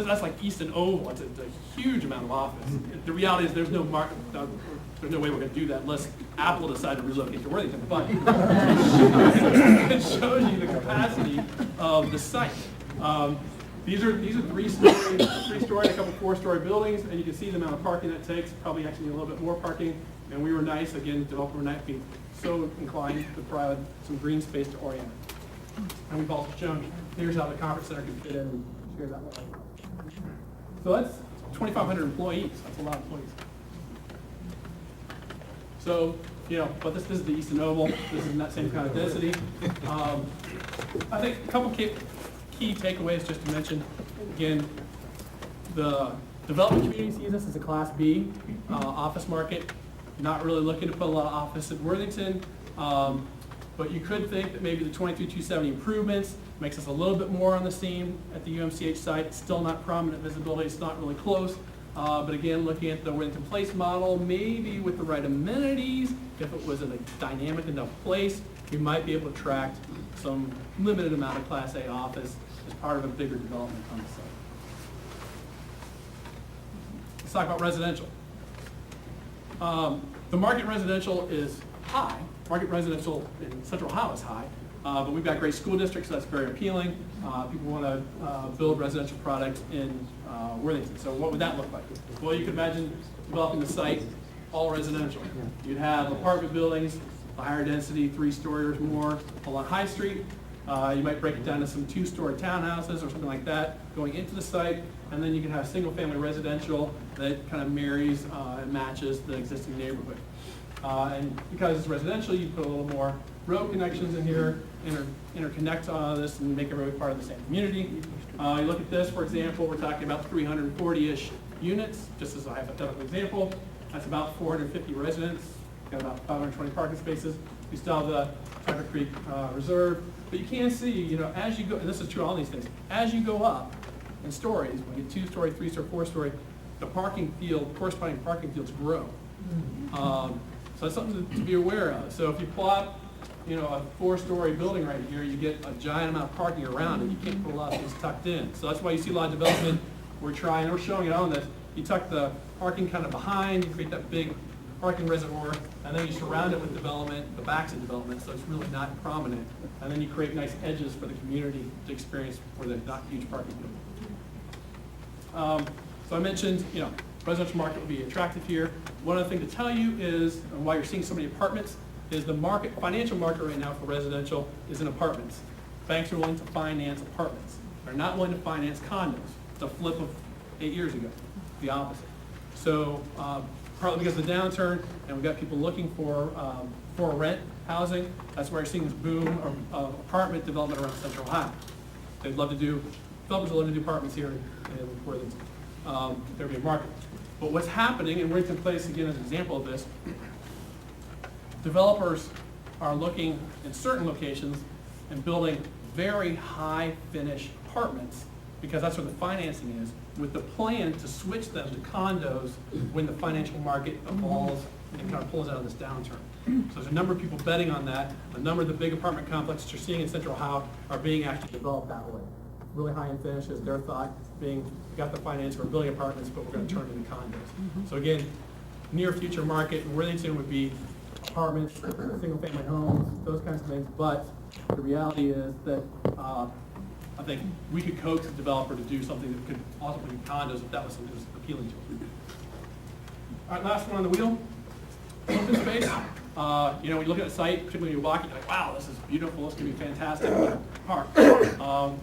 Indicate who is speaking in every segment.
Speaker 1: That's like Easton Oval. It's a huge amount of office. The reality is there's no way we're going to do that unless Apple decided to relocate to Worthington. But it shows you the capacity of the site. These are three-story, a couple four-story buildings, and you can see the amount of parking that takes. Probably actually a little bit more parking. And we were nice, again, developer were nice, being so inclined to provide some green space to orient. And we've also shown here's how the conference center can fit in and share that way. So that's 2,500 employees. That's a lot of employees. So, but this is the Easton Oval. This is that same kind of density. I think a couple key takeaways just to mention. Again, the development community sees this as a Class B office market. Not really looking to put a lot of office in Worthington. But you could think that maybe the 23-270 improvements makes us a little bit more on the scene at the UMCH site. It's still not prominent visibility. It's not really close. But again, looking at the Worthington Place model, maybe with the right amenities, if it was in a dynamic enough place, we might be able to attract some limited amount of Class A office as part of a bigger development on the site. Let's talk about residential. The market residential is high. Market residential in Central Ohio is high, but we've got great school districts, so that's very appealing. People want to build residential products in Worthington. So what would that look like? Well, you could imagine developing the site all residential. You'd have apartment buildings, a higher density, 3-story or more along High Street. You might break it down to some 2-story townhouses or something like that going into the site, and then you can have single-family residential that kind of marries and matches the existing neighborhood. And because it's residential, you put a little more road connections in here, interconnect this and make everybody part of the same community. You look at this, for example, we're talking about 340-ish units, just as a hypothetical example. That's about 450 residents, got about 520 parking spaces. We still have the Tucker Creek Reserve. But you can see, as you go, and this is true on all these things, as you go up in stories, when you get 2-story, 3-story, 4-story, the corresponding parking fields grow. So that's something to be aware of. So if you plot, a 4-story building right here, you get a giant amount of parking around it. You can't put a lot of things tucked in. So that's why you see a lot of development. We're showing it on this. You tuck the parking kind of behind, you create that big parking reservoir, and then you surround it with development, the backs of development, so it's really not prominent. And then you create nice edges for the community to experience where there's not huge parking fields. So I mentioned, residential market would be attractive here. One other thing to tell you is, and why you're seeing so many apartments, is the financial market right now for residential is in apartments. Banks are willing to finance apartments. They're not willing to finance condos. It's a flip of 8 years ago, the opposite. So partly because of the downturn, and we've got people looking for rent housing, that's why you're seeing this boom of apartment development around Central Ohio. Developers would love to do apartments here in Worthington. There'd be a market. But what's happening, and Worthington Place, again, as an example of this, developers are looking in certain locations and building very high finish apartments because that's where the financing is, with the plan to switch them to condos when the financial market evolves and kind of pulls out of this downturn. So there's a number of people betting on that. A number of the big apartment complexes you're seeing in Central Ohio are being actually developed that way. Really high-end finish is their thought, being we got the finance for building apartments, but we're going to turn it into condos. So again, near future market in Worthington would be apartments, single-family homes, those kinds of things. But the reality is that I think we could coax a developer to do something that could ultimately be condos if that was something that was appealing to them. All right, last one on the wheel. Open space. When you look at a site, particularly when you're walking, you're like, wow, this is beautiful, this is going to be fantastic park.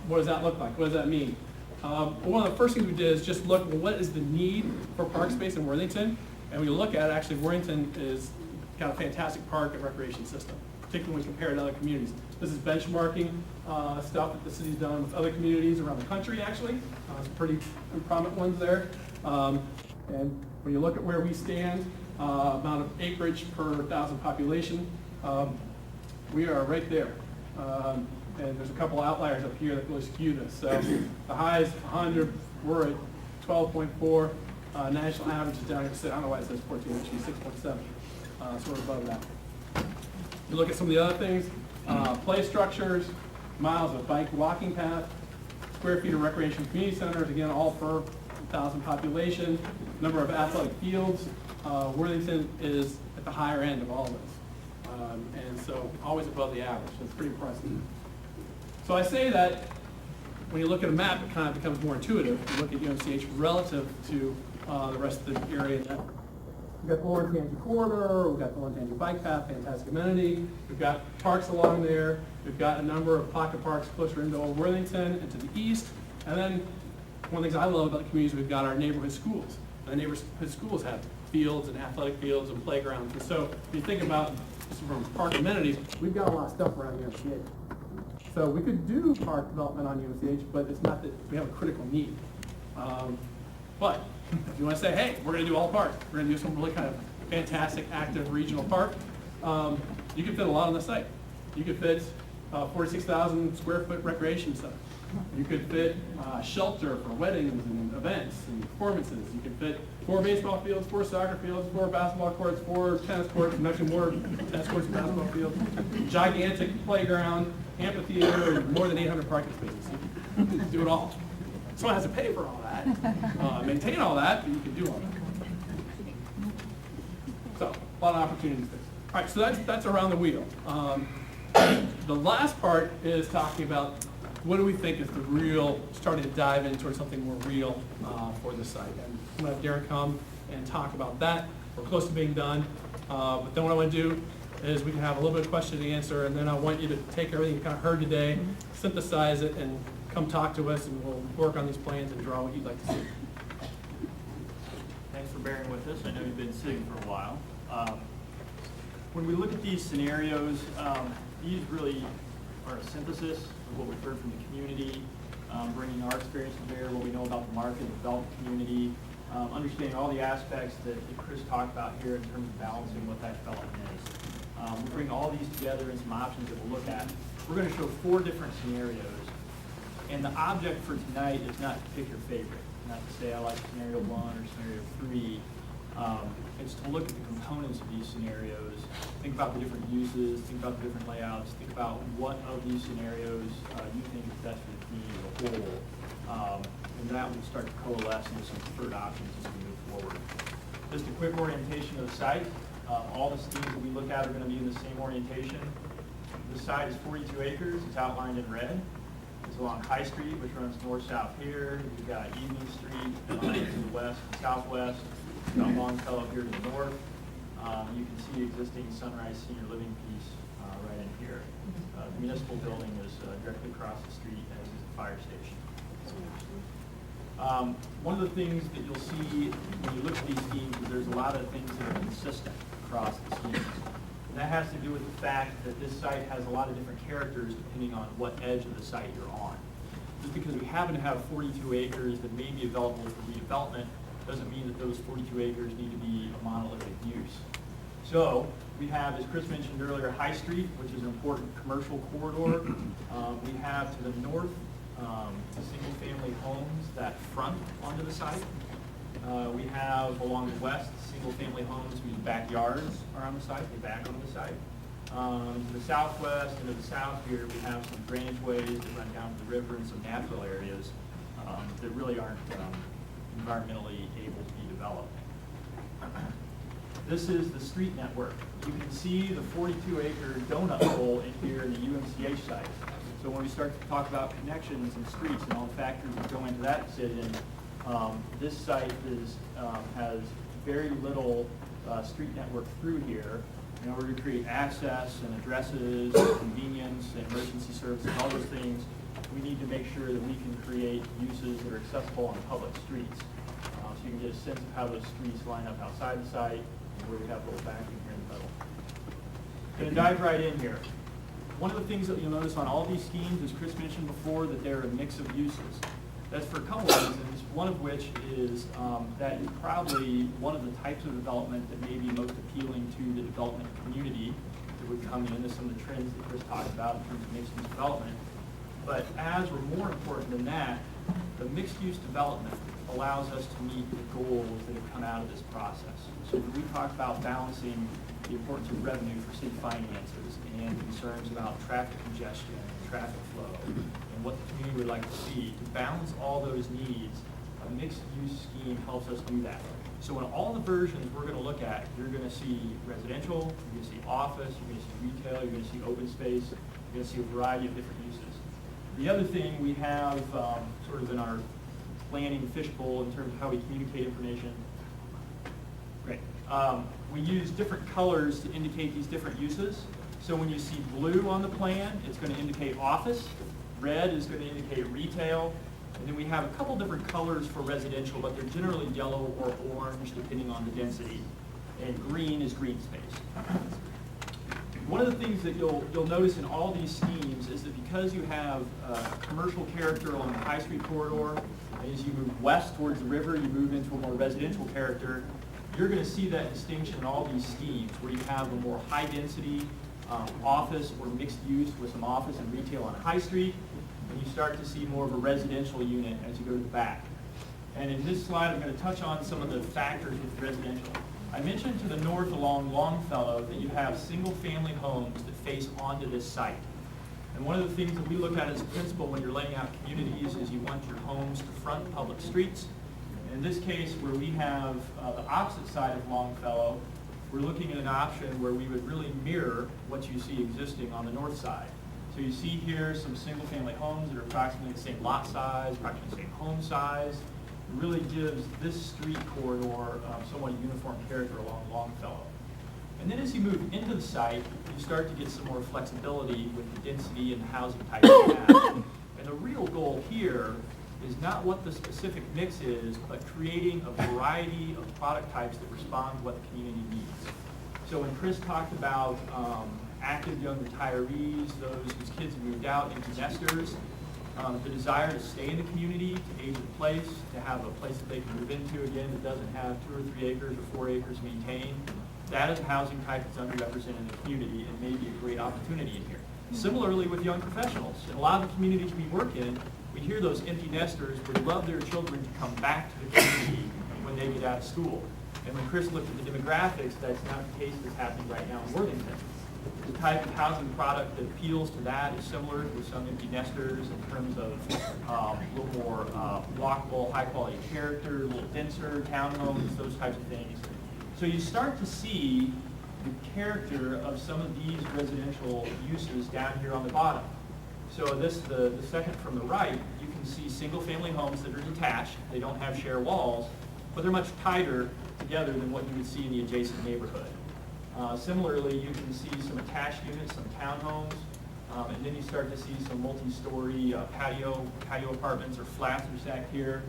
Speaker 1: What does that look like? What does that mean? One of the first things we did is just look, well, what is the need for park space in Worthington? And when you look at it, actually, Worthington is got a fantastic park and recreation system, particularly when compared to other communities. This is benchmarking stuff that the city's done with other communities around the country, actually. Some pretty prominent ones there. And when you look at where we stand, amount of acreage per 1,000 population, we are right there. And there's a couple outliers up here that really skew this. So the high is 100, we're at 12.4. National average is down here, I don't know why it says 14, actually 6.7. So we're above that. You look at some of the other things, play structures, miles of bike walking path, square feet of recreation community centers, again, all per 1,000 population. Number of athletic fields, Worthington is at the higher end of all of those. And so always above the average, so it's pretty impressive. So I say that when you look at a map, it kind of becomes more intuitive. You look at UMCH relative to the rest of the area. We've got the Lawrence Tangent Corridor, we've got the Lawrence Tangent Bike Path, fantastic amenity. We've got parks along there. We've got a number of pocket parks closer into Old Worthington and to the east. And then one of the things I love about the community is we've got our neighborhood schools. And the neighborhood schools have fields and athletic fields and playgrounds. And so if you think about just from park amenities, we've got a lot of stuff around UMCH. So we could do park development on UMCH, but it's not that we have a critical need. But if you want to say, hey, we're going to do all parks, we're going to do some really kind of fantastic, active regional park, you can fit a lot on the site. You could fit 46,000 square foot recreation center. You could fit shelter for weddings and events and performances. You could fit 4 baseball fields, 4 soccer fields, 4 basketball courts, 4 tennis courts, and actually more tennis courts and basketball fields. Gigantic playground, amphitheater, and more than 800 parking spaces. You can do it all. Someone has to pay for all that, maintain all that, but you can do all that. So, a lot of opportunities there. All right, so that's around the wheel. The last part is talking about what do we think is the real, starting to dive in towards something more real for the site. And I'm going to have Darren come and talk about that. We're close to being done. But then what I want to do is we can have a little bit of question and answer, and then I want you to take everything you kind of heard today, synthesize it, and come talk to us, and we'll work on these plans and draw what you'd like to see.
Speaker 2: Thanks for bearing with us. I know you've been sitting for a while. When we look at these scenarios, these really are a synthesis of what we've heard from the community, bringing our experience to bear, what we know about the market, the development community, understanding all the aspects that Chris talked about here in terms of balancing what that development is. We bring all these together in some options that we'll look at. We're going to show 4 different scenarios, and the object for tonight is not to pick your favorite, not to say I like scenario 1 or scenario 3. It's to look at the components of these scenarios, think about the different uses, think about the different layouts, think about what of these scenarios you think is best for the community as a whole. And that will start to coalesce into some preferred options as we move forward. Just a quick orientation of the site. All the schemes that we look at are going to be in the same orientation. The site is 42 acres. It's outlined in red. It's along High Street, which runs north-south here. You've got Evening Street to the west and southwest. You've got Longfellow here to the north. You can see existing Sunrise Senior Living piece right in here. The municipal building is directly across the street, as is the fire station. One of the things that you'll see when you look at these schemes is there's a lot of things that are consistent across the schemes. And that has to do with the fact that this site has a lot of different characters depending on what edge of the site you're on. Just because we happen to have 42 acres that may be available for redevelopment doesn't mean that those 42 acres need to be a monolithic use. So we have, as Chris mentioned earlier, High Street, which is an important commercial corridor. We have to the north single-family homes that front onto the site. We have along the west single-family homes whose backyards are on the site, they back onto the site. To the southwest and to the south here, we have some drainage ways that run down to the river and some natural areas that really aren't environmentally able to be developed. This is the street network. You can see the 42-acre donut hole in here in the UMCH site. So when we start to talk about connections and streets and all the factors that go into that decision, this site has very little street network through here. In order to create access and addresses, and convenience, and emergency services, all those things, we need to make sure that we can create uses that are accessible on public streets. So you can get a sense of how those streets line up outside the site, and where we have a little vacuum here in the middle. Going to dive right in here. One of the things that you'll notice on all these schemes, as Chris mentioned before, that they're a mix of uses. That's for a couple of reasons, one of which is that you're probably one of the types of development that may be most appealing to the development community that would come into some of the trends that Chris talked about in terms of mixed-use development. But as or more important than that, the mixed-use development allows us to meet the goals that have come out of this process. So when we talk about balancing the importance of revenue for city finances and concerns about traffic congestion and traffic flow and what the community would like to see, to balance all those needs, a mixed-use scheme helps us do that. So in all the versions we're going to look at, you're going to see residential, you're going to see office, you're going to see retail, you're going to see open space, you're going to see a variety of different uses. The other thing we have sort of in our planning fishbowl in terms of how we communicate information, great. We use different colors to indicate these different uses. So when you see blue on the plan, it's going to indicate office. Red is going to indicate retail. And then we have a couple different colors for residential, but they're generally yellow or orange depending on the density. And green is green space. One of the things that you'll notice in all these schemes is that because you have a commercial character along the High Street corridor, and as you move west towards the river, you move into a more residential character, you're going to see that distinction in all these schemes where you have a more high density office or mixed use with some office and retail on High Street, and you start to see more of a residential unit as you go to the back. And in this slide, I'm going to touch on some of the factors with residential. I mentioned to the north along Longfellow that you have single-family homes that face onto this site. And one of the things that we look at as a principle when you're laying out communities is you want your homes to front public streets. In this case, where we have the opposite side of Longfellow, we're looking at an option where we would really mirror what you see existing on the north side. So you see here some single-family homes that are approximately the same lot size, approximately the same home size. It really gives this street corridor somewhat a uniform character along Longfellow. And then as you move into the site, you start to get some more flexibility with the density and the housing types you have. And the real goal here is not what the specific mix is, but creating a variety of product types that respond to what the community needs. So when Chris talked about active young retirees, those whose kids have moved out, empty nesters, the desire to stay in the community, to age in place, to have a place that they can move into, again, that doesn't have 2 or 3 acres or 4 acres maintained, that is a housing type that's underrepresented in the community and may be a great opportunity in here. Similarly with young professionals. In a lot of the communities we work in, we hear those empty nesters would love their children to come back to the community when they get out of school. And when Chris looked at the demographics, that's not the case that's happening right now in Worthington. The type of housing product that appeals to that is similar to some empty nesters in terms of a little more walkable, high-quality character, a little denser, townhomes, those types of things. So you start to see the character of some of these residential uses down here on the bottom. So the second from the right, you can see single-family homes that are detached. They don't have share walls, but they're much tighter together than what you would see in the adjacent neighborhood. Similarly, you can see some attached units, some townhomes, and then you start to see some multi-story patio apartments or flats are stacked here.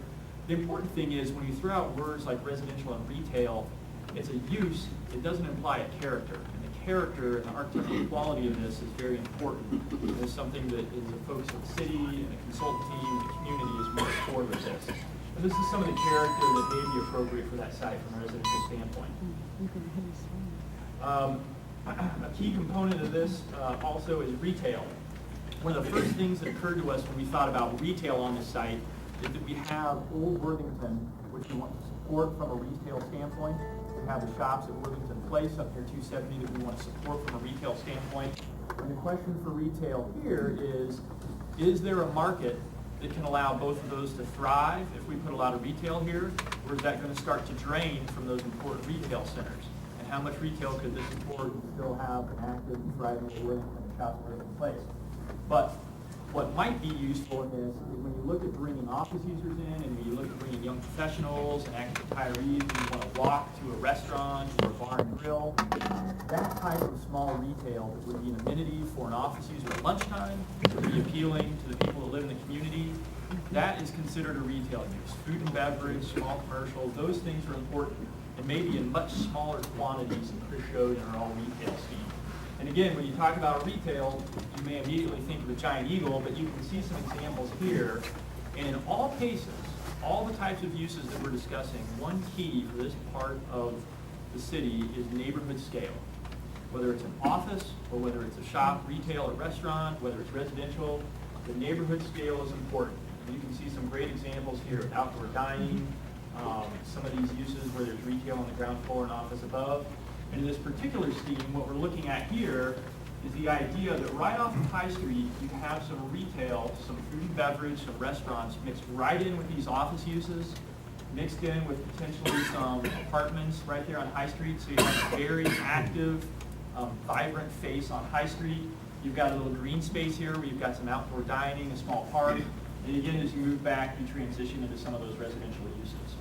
Speaker 2: The important thing is when you throw out words like residential and retail, it's a use, it doesn't imply a character. And the character and the artistic quality of this is very important. It's something that is a focus of the city and the consultant team and the community is moving forward with this. And this is some of the character that may be appropriate for that site from a residential standpoint. A key component of this also is retail. One of the first things that occurred to us when we thought about retail on this site is that we have Old Worthington, which we want to support from a retail standpoint. We have the shops at Worthington Place up near 270 that we want to support from a retail standpoint. And the question for retail here is there a market that can allow both of those to thrive if we put a lot of retail here, or is that going to start to drain from those important retail centers? And how much retail could this support and still have an active and thriving Worthington and shops at Worthington Place? But what might be useful in this is when you look at bringing office users in and when you look at bringing young professionals and active retirees and you want to walk to a restaurant or a bar and grill, that type of small retail that would be an amenity for an office user at lunchtime, that would be appealing to the people that live in the community, that is considered a retail use. Food and beverage, small commercial, those things are important and maybe in much smaller quantities than Chris showed in our all retail scheme. And again, when you talk about retail, you may immediately think of a giant eagle, but you can see some examples here. And in all cases, all the types of uses that we're discussing, one key for this part of the city is neighborhood scale. Whether it's an office or whether it's a shop, retail, or restaurant, whether it's residential, the neighborhood scale is important. And you can see some great examples here of outdoor dining, some of these uses where there's retail on the ground floor and office above. And in this particular scheme, what we're looking at here is the idea that right off of High Street, you have some retail, some food and beverage, some restaurants mixed right in with these office uses, mixed in with potentially some apartments right there on High Street. So you have a very active, vibrant face on High Street. You've got a little green space here where you've got some outdoor dining, a small park. And again, as you move back, you transition into some of those residential uses.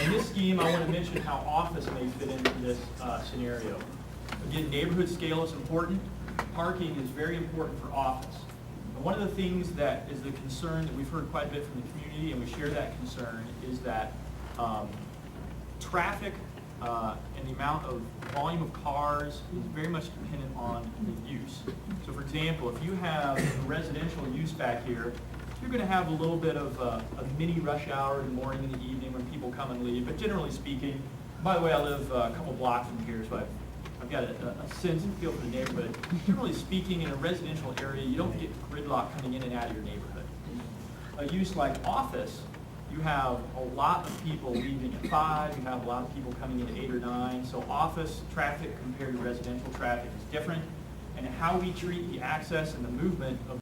Speaker 2: In this scheme, I want to mention how office may fit into this scenario. Again, neighborhood scale is important. Parking is very important for office. And one of the things that is the concern that we've heard quite a bit from the community, and we share that concern, is that traffic and the amount of volume of cars is very much dependent on the use. So for example, if you have a residential use back here, you're going to have a little bit of a mini rush hour in the morning and the evening when people come and leave. But generally speaking, by the way, I live a couple blocks from here, so I've got a sense and feel for the neighborhood. Generally speaking, in a residential area, you don't get gridlock coming in and out of your neighborhood. A use like office, you have a lot of people leaving at 5, you have a lot of people coming in at 8 or 9, so office traffic compared to residential traffic is different, and how we treat the access and the movement of